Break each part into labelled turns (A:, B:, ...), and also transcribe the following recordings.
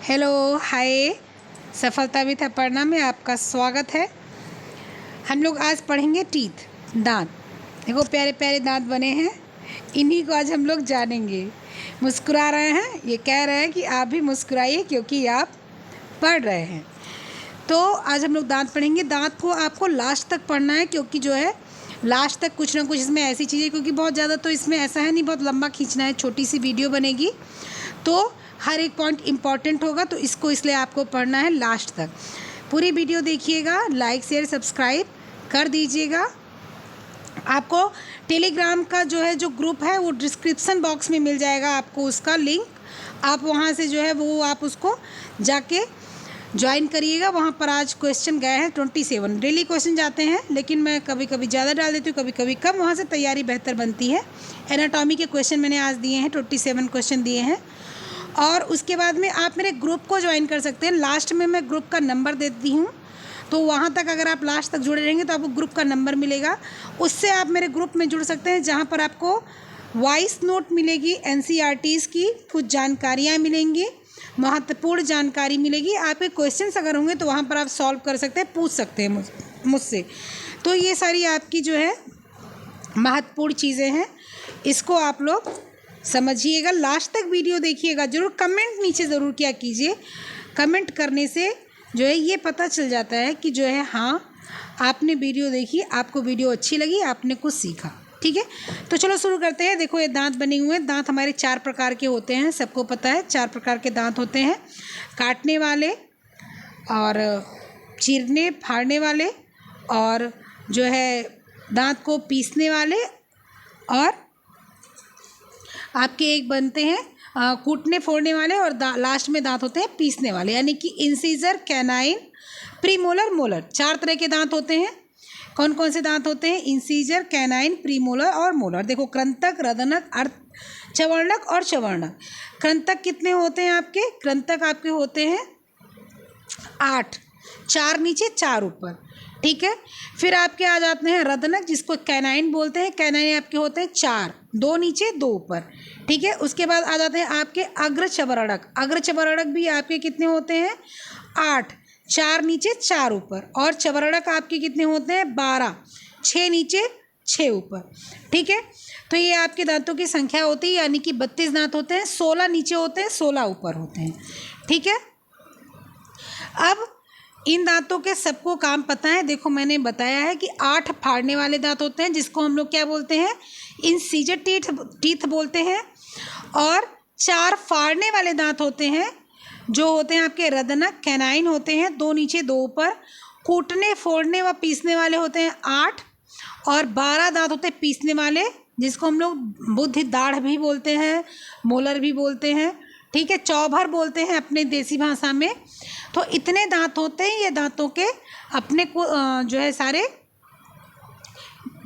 A: Hello hi. सफलता with Aparna में आपका स्वागत है। हम लोग आज पढ़ेंगे टीथ, दांत। देखो प्यारे प्यारे दांत बने हैं, इन्हीं को आज हम लोग जानेंगे। मुस्कुरा रहे हैं, ये कह रहे हैं कि आप भी मुस्कुराइए क्योंकि आप पढ़ रहे हैं। तो आज हम लोग दांत पढ़ेंगे। दांत को आपको लास्ट तक पढ़ना है क्योंकि जो है लास्ट तक कुछ ना कुछ इसमें ऐसी चीज़ें, क्योंकि बहुत ज़्यादा तो इसमें ऐसा है नहीं, बहुत लंबा खींचना है, छोटी सी वीडियो बनेगी तो हर एक पॉइंट इम्पॉर्टेंट होगा, तो इसको इसलिए आपको पढ़ना है लास्ट तक। पूरी वीडियो देखिएगा, लाइक शेयर सब्सक्राइब कर दीजिएगा। आपको टेलीग्राम का जो ग्रुप है वो डिस्क्रिप्शन बॉक्स में मिल जाएगा, आपको उसका लिंक। आप वहाँ से जो है वो आप उसको जाके ज्वाइन करिएगा। वहाँ पर आज क्वेश्चन गए हैं 27। डेली क्वेश्चन जाते हैं, लेकिन मैं कभी कभी ज़्यादा डाल देती हूँ, कभी कभी कम। वहाँ से तैयारी बेहतर बनती है। एनाटॉमी के क्वेश्चन मैंने आज दिए हैं, 27 क्वेश्चन दिए हैं। और उसके बाद में आप मेरे ग्रुप को ज्वाइन कर सकते हैं। लास्ट में मैं ग्रुप का नंबर देती हूँ, तो वहाँ तक अगर आप लास्ट तक जुड़े रहेंगे तो आपको ग्रुप का नंबर मिलेगा। उससे आप मेरे ग्रुप में जुड़ सकते हैं, जहाँ पर आपको वॉइस नोट मिलेगी, NCERTs की कुछ जानकारियाँ मिलेंगी, महत्वपूर्ण जानकारी मिलेगी। आपके क्वेश्चंस अगर होंगे तो वहाँ पर आप सॉल्व कर सकते हैं, पूछ सकते हैं मुझसे। तो ये सारी आपकी जो है महत्वपूर्ण चीज़ें हैं, इसको आप लोग समझिएगा। लास्ट तक वीडियो देखिएगा ज़रूर। कमेंट नीचे ज़रूर किया कीजिए। कमेंट करने से जो है ये पता चल जाता है कि जो है हाँ आपने वीडियो देखी, आपको वीडियो अच्छी लगी, आपने कुछ सीखा। ठीक है, तो चलो शुरू करते हैं। देखो ये दांत बने हुए हैं। दांत हमारे 4 प्रकार के होते हैं, सबको पता है 4 प्रकार के दांत होते हैं। काटने वाले और चीरने फाड़ने वाले, और जो है दांत को पीसने वाले, और आपके एक बनते हैं कूटने फोड़ने वाले, और लास्ट में दांत होते हैं पीसने वाले, यानी कि इंसीजर, कैनाइन, प्रीमोलर, मोलर। 4 तरह के दांत होते हैं। कौन कौन से दांत होते हैं? इंसीजर, कैनाइन, प्रीमोलर और मोलर। देखो कृंतक, रदनक, चवर्णक और चवर्णक। कृंतक कितने होते हैं आपके? कृंतक आपके होते हैं 8, 4 नीचे 4 ऊपर। ठीक है, फिर आपके आ जाते हैं रदनक, जिसको कैनाइन बोलते हैं। कैनाइन आपके होते हैं 4, 2 नीचे 2 ऊपर। ठीक है, उसके बाद आ जाते हैं आपके अग्रचवर्णक। अग्रचवर्णक भी आपके कितने होते हैं? 8, 4 नीचे 4 ऊपर। और चवर्णक आपके कितने होते हैं? 12, 6 नीचे 6 ऊपर। ठीक है, तो ये आपके दांतों की संख्या होती है, यानी कि 32 दांत होते हैं। 16 नीचे होते हैं, 16 ऊपर होते हैं। ठीक है, अब इन दांतों के सबको काम पता है। देखो मैंने बताया है कि 8 फाड़ने वाले दांत होते हैं, जिसको हम लोग क्या बोलते हैं? इंसीजर टीथ बोलते हैं। और 4 फाड़ने वाले दांत होते हैं, जो होते हैं आपके रदनक, कैनाइन होते हैं, 2 नीचे 2 ऊपर। कूटने फोड़ने व पीसने वाले होते हैं 8, और 12 दांत होते हैं पीसने वाले, जिसको हम लोग बुद्धि दाढ़ भी बोलते हैं, मोलर भी बोलते हैं। ठीक है, चौभर बोलते हैं अपने देसी भाषा में। तो इतने दांत होते हैं। ये दांतों के अपने को जो है सारे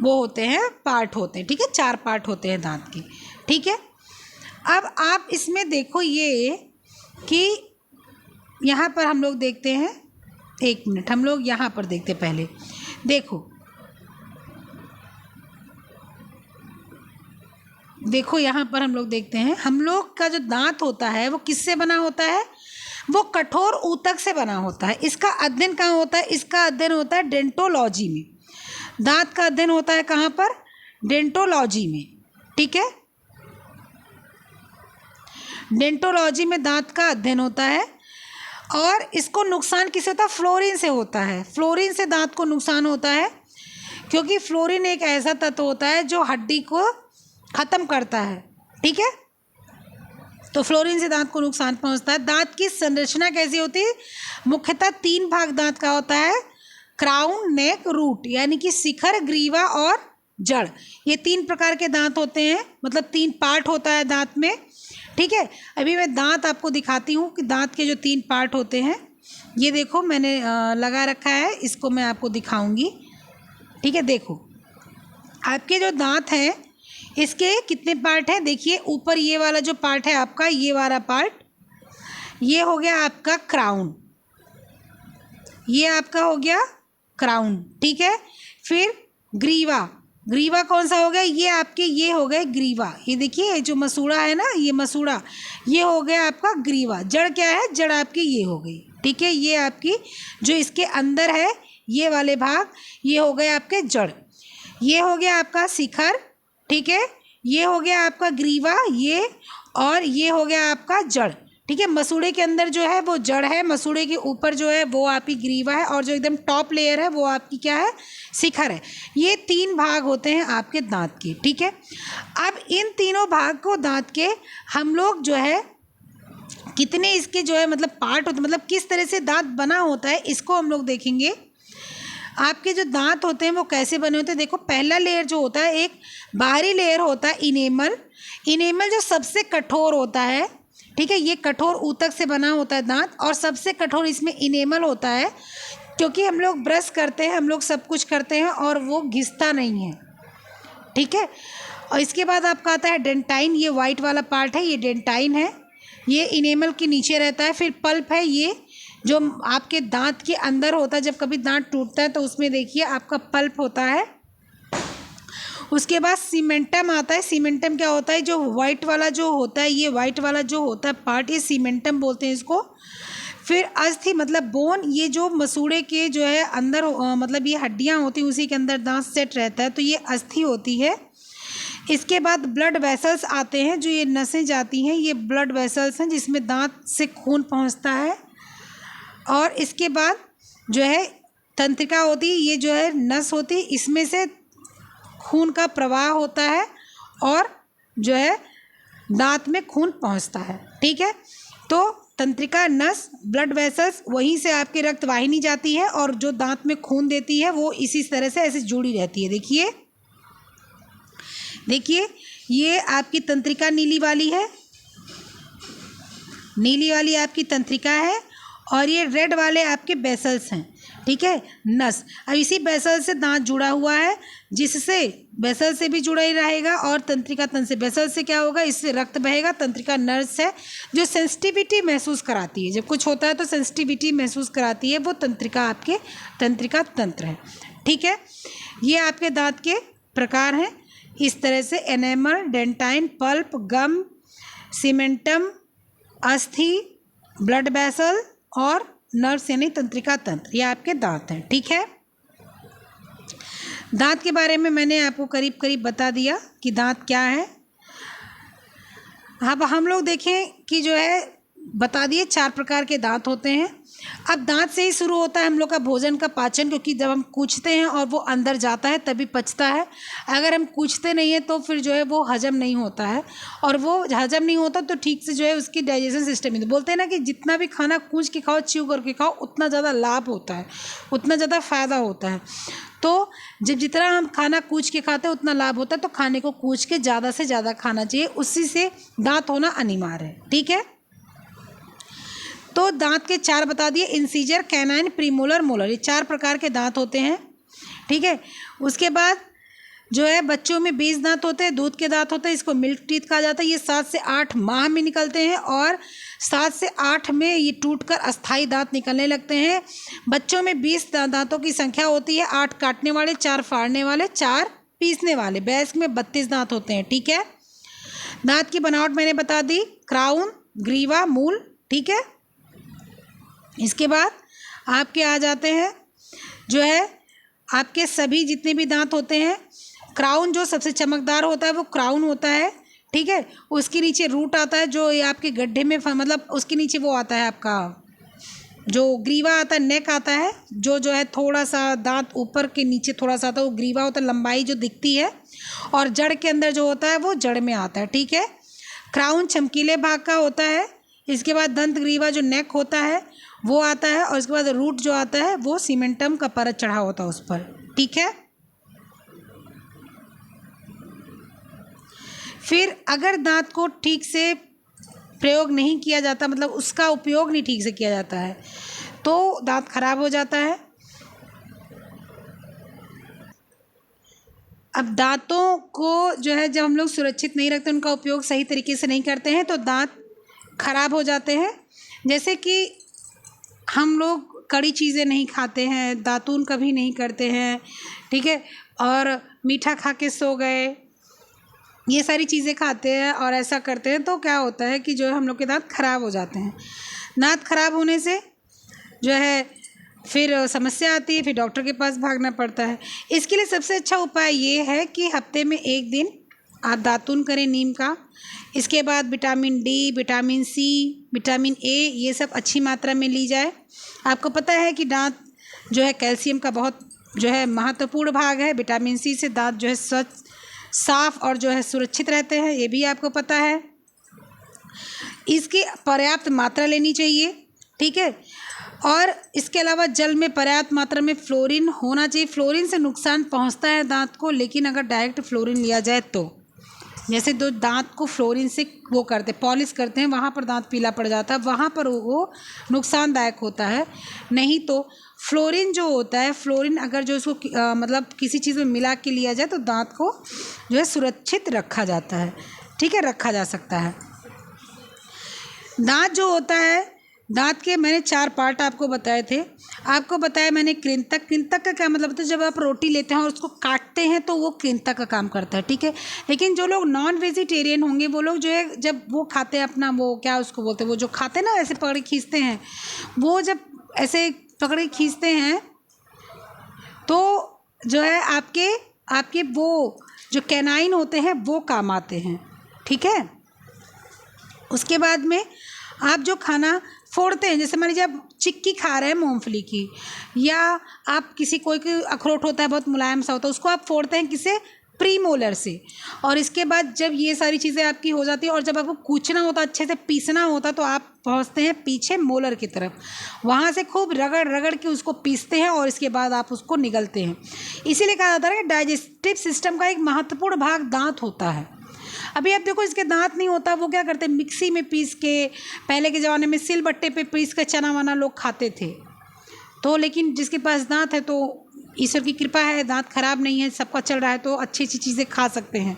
A: वो होते हैं, पार्ट होते हैं। ठीक है, 4 पार्ट होते हैं दांत के। ठीक है, अब आप इसमें देखो ये कि यहाँ पर हम लोग देखते हैं, 1 मिनट हम लोग यहाँ पर देखते हैं पहले। देखो यहाँ पर हम लोग देखते हैं, हम लोग का जो दांत होता है वो किससे बना होता है? वो कठोर ऊतक से बना होता है। इसका अध्ययन कहाँ होता है? इसका अध्ययन होता है डेंटोलॉजी में। दांत का अध्ययन होता है कहाँ पर? डेंटोलॉजी में। ठीक है, डेंटोलॉजी में दांत का अध्ययन होता है। और इसको नुकसान किससे होता है? फ्लोरीन से होता है। फ्लोरीन से दांत को नुकसान होता है, क्योंकि फ्लोरीन एक ऐसा तत्व होता है जो हड्डी को ख़त्म करता है। ठीक है, तो फ्लोरीन से दांत को नुकसान पहुंचता है। दांत की संरचना कैसी होती है? मुख्यतः 3 भाग दांत का होता है, क्राउन, नेक, रूट, यानी कि शिखर, ग्रीवा और जड़। ये 3 प्रकार के दांत होते हैं, मतलब 3 पार्ट होता है दांत में। ठीक है, अभी मैं दांत आपको दिखाती हूँ कि दांत के जो 3 पार्ट होते हैं। ये देखो मैंने लगा रखा है, इसको मैं आपको दिखाऊंगी। ठीक है, देखो आपके जो दांत हैं इसके कितने पार्ट हैं? देखिए ऊपर ये वाला जो पार्ट है आपका, ये वाला पार्ट, ये हो गया आपका क्राउन। ये आपका हो गया क्राउन। ठीक है, फिर ग्रीवा, ग्रीवा कौन सा हो गया, ये आपके ये हो गए ग्रीवा। ये देखिए जो मसूड़ा है ना, ये मसूड़ा, ये हो गया आपका ग्रीवा। जड़ क्या है, जड़ आपकी ये हो गई, ठीक है। ये आपकी जो इसके अंदर है ये वाले भाग, ये हो गए आपके जड़। ये हो गया आपका शिखर, ठीक है। ये हो गया आपका ग्रीवा ये, और ये हो गया आपका जड़, ठीक है। मसूड़े के अंदर जो है वो जड़ है, मसूड़े के ऊपर जो है वो आपकी ग्रीवा है, और जो एकदम टॉप लेयर है वो आपकी क्या है, शिखर है। ये 3 भाग होते हैं आपके दांत के, ठीक है। अब इन तीनों भाग को दांत के हम लोग जो है कितने इसके जो है मतलब पार्ट होते, मतलब किस तरह से दांत बना होता है, इसको हम लोग देखेंगे। आपके जो दांत होते हैं वो कैसे बने होते हैं। देखो पहला लेयर जो होता है, एक बाहरी लेयर होता है इनेमल। इनेमल जो सबसे कठोर होता है, ठीक है। ये कठोर ऊतक से बना होता है दांत, और सबसे कठोर इसमें इनेमल होता है, क्योंकि हम लोग ब्रश करते हैं, हम लोग सब कुछ करते हैं और वो घिसता नहीं है, ठीक है। और इसके बाद आपका आता है डेंटाइन। ये वाइट वाला पार्ट है, ये डेंटाइन है, ये इनेमल के नीचे रहता है। फिर पल्प है, ये जो आपके दांत के अंदर होता है, जब कभी दांत टूटता है तो उसमें देखिए आपका पल्प होता है। उसके बाद सीमेंटम आता है। सीमेंटम क्या होता है, जो वाइट वाला जो होता है, ये वाइट वाला जो होता है पार्ट, ये सीमेंटम बोलते हैं इसको। फिर अस्थि मतलब बोन, ये जो मसूड़े के जो है अंदर मतलब ये हड्डियां होती हैं, उसी के अंदर दांत सेट रहता है, तो ये अस्थि होती है। इसके बाद ब्लड वेसल्स आते हैं, जो ये नसें जाती हैं, ये ब्लड वेसल्स हैं जिसमें दांत से खून पहुंचता है। और इसके बाद जो है तंत्रिका होती है, ये जो है नस होती है, इसमें से खून का प्रवाह होता है और जो है दांत में खून पहुंचता है, ठीक है। तो तंत्रिका, नस, ब्लड वेसल्स, वहीं से आपकी रक्त वाहिनी जाती है, और जो दांत में खून देती है वो इसी तरह से ऐसे जुड़ी रहती है। देखिए देखिए ये आपकी तंत्रिका नीली वाली है, नीली वाली आपकी तंत्रिका है, और ये रेड वाले आपके बेसल्स हैं, ठीक है, नस। अब इसी बेसल से दांत जुड़ा हुआ है, जिससे बेसल से भी जुड़ा ही रहेगा, और तंत्रिका तंत्र से। बेसल से क्या होगा, इससे रक्त बहेगा। तंत्रिका नर्व्स है जो सेंसिटिविटी महसूस कराती है, जब कुछ होता है तो सेंसिटिविटी महसूस कराती है, वो तंत्रिका आपके तंत्रिका तंत्र है, ठीक है। ये आपके दांत के प्रकार हैं इस तरह से: एनेमल, डेंटाइन, पल्प, गम, सीमेंटम, अस्थि, ब्लड वेसल और नर्व्स यानी तंत्रिका तंत्र। ये आपके दांत हैं, ठीक है। दांत के बारे में मैंने आपको करीब करीब बता दिया कि दांत क्या है। अब हम लोग देखें कि जो है बता दिए 4 प्रकार के दांत होते हैं। अब दांत से ही शुरू होता है हम लोग का भोजन का पाचन, क्योंकि जब हम कूचते हैं और वो अंदर जाता है तभी पचता है। अगर हम कूचते नहीं हैं तो फिर जो है वो हजम नहीं होता है, और वो हजम नहीं होता तो ठीक से जो है उसकी डाइजेशन सिस्टम नहीं। तो बोलते हैं ना कि जितना भी खाना कूच के खाओ, च्यू करके खाओ, उतना ज़्यादा लाभ होता है, उतना ज़्यादा फ़ायदा होता है। तो जब जितना हम खाना कूच के खाते हैं उतना लाभ होता है, तो खाने को कूच के ज़्यादा से ज़्यादा खाना चाहिए, उसी से दांत होना अनिवार्य है, ठीक है। तो दांत के 4 बता दिए: इंसीजर, कैनाइन, प्रीमोलर, मोलर। ये 4 प्रकार के दांत होते हैं, ठीक है। उसके बाद जो है बच्चों में 20 दांत होते हैं, दूध के दांत होते हैं, इसको मिल्क टीथ कहा जाता है। ये 7 से 8 माह में निकलते हैं, और 7 से 8 में ये टूटकर अस्थायी दांत निकलने लगते हैं। बच्चों में 20 दांतों की संख्या होती है: 8 काटने वाले, 4 फाड़ने वाले, 4 पीसने वाले। वयस्क में 32 दांत होते हैं, ठीक है। दांत की बनावट मैंने बता दी: क्राउन, ग्रीवा, मूल, ठीक है। इसके बाद आपके आ जाते हैं जो है आपके सभी जितने भी दांत होते हैं। क्राउन जो सबसे चमकदार होता है वो क्राउन होता है, ठीक है। उसके नीचे रूट आता है, जो ये आपके गड्ढे में मतलब उसके नीचे वो आता है आपका जो ग्रीवा आता है, नेक आता है, जो है थोड़ा सा दांत ऊपर के नीचे थोड़ा सा आता है, वो ग्रीवा होता है, लंबाई जो दिखती है। और जड़ के अंदर जो होता है वो जड़ में आता है, ठीक है। क्राउन चमकीले भाग का होता है। इसके बाद दंत ग्रीवा जो नेक होता है वो आता है, और इसके बाद रूट जो आता है वो सीमेंटम का परत चढ़ा होता है उस पर, ठीक है। फिर अगर दांत को ठीक से प्रयोग नहीं किया जाता, मतलब उसका उपयोग नहीं ठीक से किया जाता है, तो दांत खराब हो जाता है। अब दांतों को जो है जब हम लोग सुरक्षित नहीं रखते, उनका उपयोग सही तरीके से नहीं करते हैं, तो दांत खराब हो जाते हैं। जैसे कि हम लोग कड़ी चीज़ें नहीं खाते हैं, दातून कभी नहीं करते हैं, ठीक है। और मीठा खा के सो गए, ये सारी चीज़ें खाते हैं और ऐसा करते हैं तो क्या होता है कि जो है हम लोग के दांत खराब हो जाते हैं। दांत खराब होने से जो है फिर समस्या आती है, फिर डॉक्टर के पास भागना पड़ता है। इसके लिए सबसे अच्छा उपाय ये है कि हफ्ते में 1 दिन आप दातून करें नीम का। इसके बाद vitamin D, vitamin C, vitamin A ये सब अच्छी मात्रा में ली जाए। आपको पता है कि दांत जो है कैल्शियम का बहुत जो है महत्वपूर्ण भाग है। विटामिन सी से दांत जो है स्वच्छ, साफ और जो है सुरक्षित रहते हैं, ये भी आपको पता है। इसकी पर्याप्त मात्रा लेनी चाहिए, ठीक है। और इसके अलावा जल में पर्याप्त मात्रा में फ्लोरीन होना चाहिए। फ्लोरीन से नुकसान पहुंचता है दांत को, लेकिन अगर डायरेक्ट फ्लोरीन लिया जाए तो, जैसे दो दांत को फ्लोरीन से वो करते पॉलिश करते हैं, वहाँ पर दांत पीला पड़ जाता है, वहाँ पर वो नुकसानदायक होता है। नहीं तो फ्लोरीन जो होता है, फ्लोरीन अगर जो उसको मतलब किसी चीज़ में मिला के लिया जाए तो दांत को जो है सुरक्षित रखा जाता है, ठीक है, रखा जा सकता है। दांत जो होता है, दांत के मैंने 4 पार्ट आपको बताए थे। आपको बताया मैंने कृंतक। कृंतक का क्या मतलब होता है, जब आप रोटी लेते हैं और उसको काटते हैं तो वो कृंतक का काम करता है, ठीक है। लेकिन जो लोग नॉन वेजिटेरियन होंगे वो लोग जो है जब वो खाते हैं अपना वो क्या उसको बोलते हैं, वो जो खाते हैं ना ऐसे पकड़ के खींचते हैं, वो जब ऐसे पकड़ के खींचते हैं तो जो है आपके आपके वो जो कैनाइन होते हैं वो काम आते हैं, ठीक है। उसके बाद में आप जो खाना फोड़ते हैं, जैसे मान लीजिए आप चिक्की खा रहे हैं मूंगफली की, या आप किसी कोई अखरोट होता है बहुत मुलायम सा होता है, उसको आप फोड़ते हैं किसे, प्रीमोलर से। और इसके बाद जब ये सारी चीज़ें आपकी हो जाती है और जब आपको कूचना होता है, अच्छे से पीसना होता है, तो आप पहुँचते हैं पीछे मोलर की तरफ, वहाँ से खूब रगड़ रगड़ के उसको पीसते हैं और इसके बाद आप उसको निगलते हैं। इसीलिए कहा जाता है कि डाइजेस्टिव सिस्टम का एक महत्वपूर्ण भाग दांत होता है। अभी आप देखो इसके दांत नहीं होता, वो क्या करते हैं, मिक्सी में पीस के, पहले के ज़माने में सिलबट्टे पे पीस के चना वना लोग खाते थे। तो लेकिन जिसके पास दांत है तो ईश्वर की कृपा है, दांत खराब नहीं है, सबका चल रहा है, तो अच्छी अच्छी चीज़ें खा सकते हैं,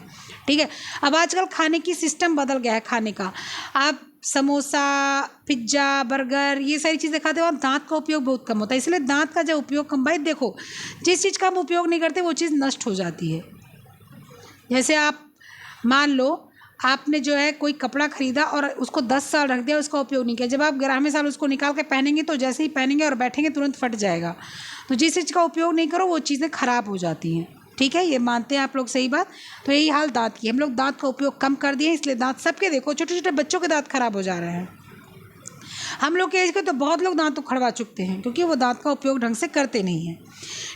A: ठीक है। अब आजकल खाने की सिस्टम बदल गया है खाने का। आप समोसा, पिज्ज़ा, बर्गर ये सारी चीज़ें खाते हो, आप दांत का उपयोग बहुत कम होता है। इसलिए दांत का जब उपयोग कम, भाई देखो जिस चीज़ का हम उपयोग नहीं करते वो चीज़ नष्ट हो जाती है। जैसे आप मान लो आपने जो है कोई कपड़ा ख़रीदा और उसको 10 साल रख दिया, उसका उपयोग नहीं किया, जब आप 11वें साल उसको निकाल के पहनेंगे तो जैसे ही पहनेंगे और बैठेंगे तुरंत फट जाएगा। तो जिस चीज़ का उपयोग नहीं करो वो चीज़ें ख़राब हो जाती हैं, ठीक है, ये मानते हैं आप लोग, सही बात। तो यही हाल दांत की, हम लोग दांत का उपयोग कम कर दिए, इसलिए दांत सबके देखो, छोटे छोटे बच्चों के दांत खराब हो जा रहे हैं। हम लोग के एज के तो बहुत लोग दांत उखड़वा चुकते हैं क्योंकि वो दांत का उपयोग ढंग से करते नहीं हैं,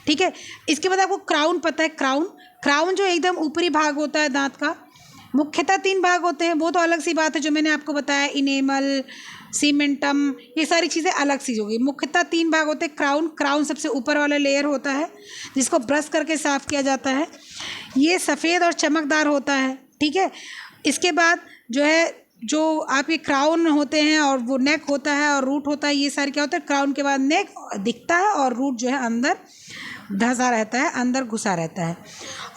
A: ठीक है। इसके बाद आपको क्राउन पता है, क्राउन, क्राउन जो एकदम ऊपरी भाग होता है दांत का, मुख्यतः 3 भाग होते हैं, वो तो अलग सी बात है जो मैंने आपको बताया, इनेमल, सीमेंटम, ये सारी चीज़ें अलग सी होगी। मुख्यतः 3 भाग होते हैं। क्राउन, क्राउन सबसे ऊपर वाला लेयर होता है जिसको ब्रश करके साफ़ किया जाता है, ये सफ़ेद और चमकदार होता है, ठीक है। इसके बाद जो है जो आपके क्राउन होते हैं और वो नेक होता है और रूट होता है, ये सारे क्या होता है, क्राउन के बाद नेक दिखता है और रूट जो है अंदर धंसा रहता है, अंदर घुसा रहता है।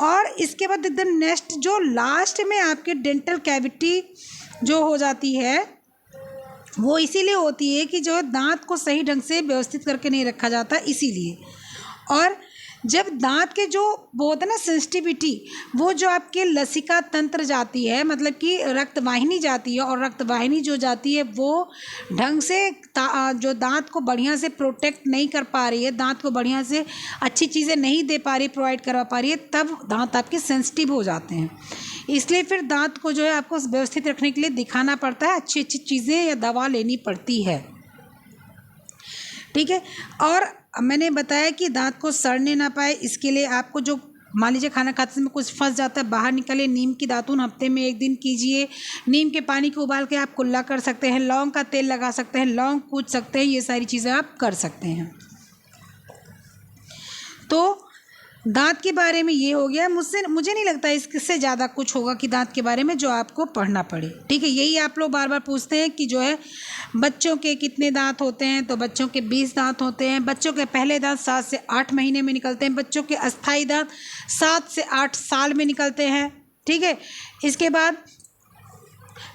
A: और इसके बाद एकदम नेक्स्ट जो लास्ट में आपके डेंटल कैविटी जो हो जाती है वो इसीलिए होती है कि जो दांत को सही ढंग से व्यवस्थित करके नहीं रखा जाता, इसीलिए। और जब दांत के जो वो होता है ना सेंसिटिविटी, वो जो आपके लसिका तंत्र जाती है, मतलब कि रक्तवाहिनी जाती है, और रक्तवाहिनी जो जाती है वो ढंग से जो दांत को बढ़िया से प्रोटेक्ट नहीं कर पा रही है, दांत को बढ़िया से अच्छी चीज़ें नहीं दे पा रही, प्रोवाइड करवा पा रही है, तब दांत आपके सेंसिटिव हो जाते हैं। इसलिए फिर दांत को जो है आपको व्यवस्थित रखने के लिए दिखाना पड़ता है, अच्छी अच्छी चीज़ें या दवा लेनी पड़ती है, ठीक है। और मैंने बताया कि दांत को सड़ने ना पाए, इसके लिए आपको जो मान लीजिए खाना खाते समय कुछ फंस जाता है, बाहर निकले, नीम की दातून हफ्ते में 1 दिन कीजिए। नीम के पानी को उबाल के आप कुल्ला कर सकते हैं, लौंग का तेल लगा सकते हैं, लौंग कूच सकते हैं, ये सारी चीज़ें आप कर सकते हैं। तो दांत के बारे में ये हो गया। मुझे नहीं लगता इससे ज़्यादा कुछ होगा कि दांत के बारे में जो आपको पढ़ना पड़े, ठीक है। यही आप लोग बार बार पूछते हैं कि जो है बच्चों के कितने दांत होते हैं, तो बच्चों के 20 दांत होते हैं। बच्चों के पहले दांत 7 से 8 महीने में निकलते हैं, बच्चों के अस्थायी दांत 7 से 8 साल में निकलते हैं, ठीक है। इसके बाद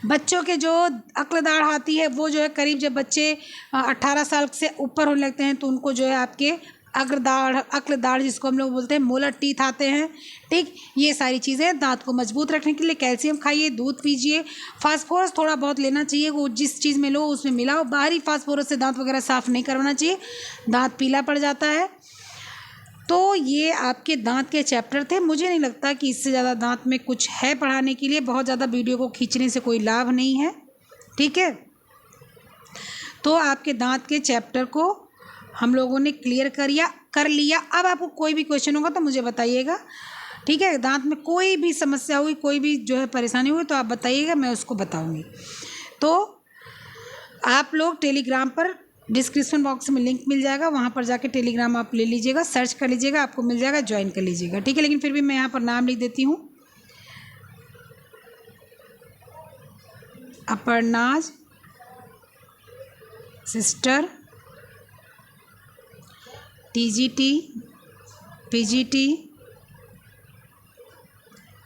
A: बच्चों के जो अक्ल दाढ़ आती है वो जो है करीब जब बच्चे 18 साल से ऊपर होने लगते हैं तो उनको जो है आपके अग्रदाढ़, अक्लदाढ़ जिसको हम लोग बोलते हैं, मोलर टीथ आते हैं। ठीक, ये सारी चीज़ें दांत को मजबूत रखने के लिए कैल्शियम खाइए, दूध पीजिए, फास्फोरस थोड़ा बहुत लेना चाहिए, वो जिस चीज़ में लो उसमें मिलाओ। बाहरी फास्फोरस से दांत वगैरह साफ़ नहीं करवाना चाहिए, दांत पीला पड़ जाता है। तो ये आपके दांत के चैप्टर थे। मुझे नहीं लगता कि इससे ज़्यादा दांत में कुछ है पढ़ाने के लिए, बहुत ज़्यादा वीडियो को खींचने से कोई लाभ नहीं है। ठीक है, तो आपके दांत के चैप्टर को हम लोगों ने क्लियर कर लिया। अब आपको कोई भी क्वेश्चन होगा तो मुझे बताइएगा। ठीक है, दांत में कोई भी समस्या हुई, कोई भी जो है परेशानी हुई तो आप बताइएगा, मैं उसको बताऊंगी। तो आप लोग टेलीग्राम पर डिस्क्रिप्शन बॉक्स में लिंक मिल जाएगा, वहाँ पर जाके टेलीग्राम आप ले लीजिएगा, सर्च कर लीजिएगा, आपको मिल जाएगा, ज्वाइन कर लीजिएगा। ठीक है, लेकिन फिर भी मैं यहाँ पर नाम लिख देती हूँ, Aparna's sister TGT PGT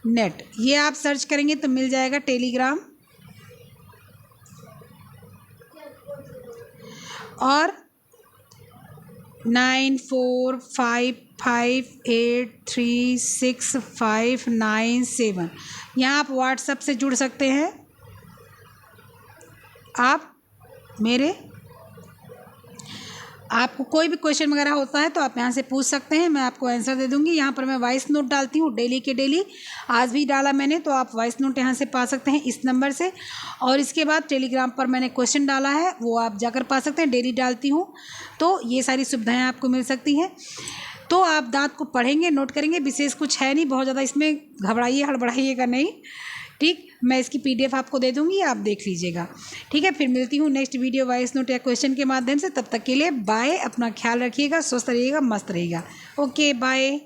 A: net, ये आप सर्च करेंगे तो मिल जाएगा टेलीग्राम। और 9455836597 यहाँ आप व्हाट्सएप से जुड़ सकते हैं। आपको कोई भी क्वेश्चन वगैरह होता है तो आप यहाँ से पूछ सकते हैं, मैं आपको आंसर दे दूँगी। यहाँ पर मैं वॉइस नोट डालती हूँ डेली के डेली, आज भी डाला मैंने, तो आप वॉइस नोट यहाँ से पा सकते हैं इस नंबर से। और इसके बाद टेलीग्राम पर मैंने क्वेश्चन डाला है, वो आप जाकर पा सकते हैं, डेली डालती हूँ, तो ये सारी सुविधाएँ आपको मिल सकती हैं। तो आप दांत को पढ़ेंगे, नोट करेंगे, विशेष कुछ है नहीं, बहुत ज़्यादा इसमें घबराइए हड़बड़ाइएगा नहीं। ठीक, मैं इसकी PDF आपको दे दूँगी, आप देख लीजिएगा। ठीक है, फिर मिलती हूँ नेक्स्ट वीडियो वॉइस नोट या क्वेश्चन के माध्यम से। तब तक के लिए बाय, अपना ख्याल रखिएगा, स्वस्थ रहिएगा, मस्त रहिएगा। Okay, bye.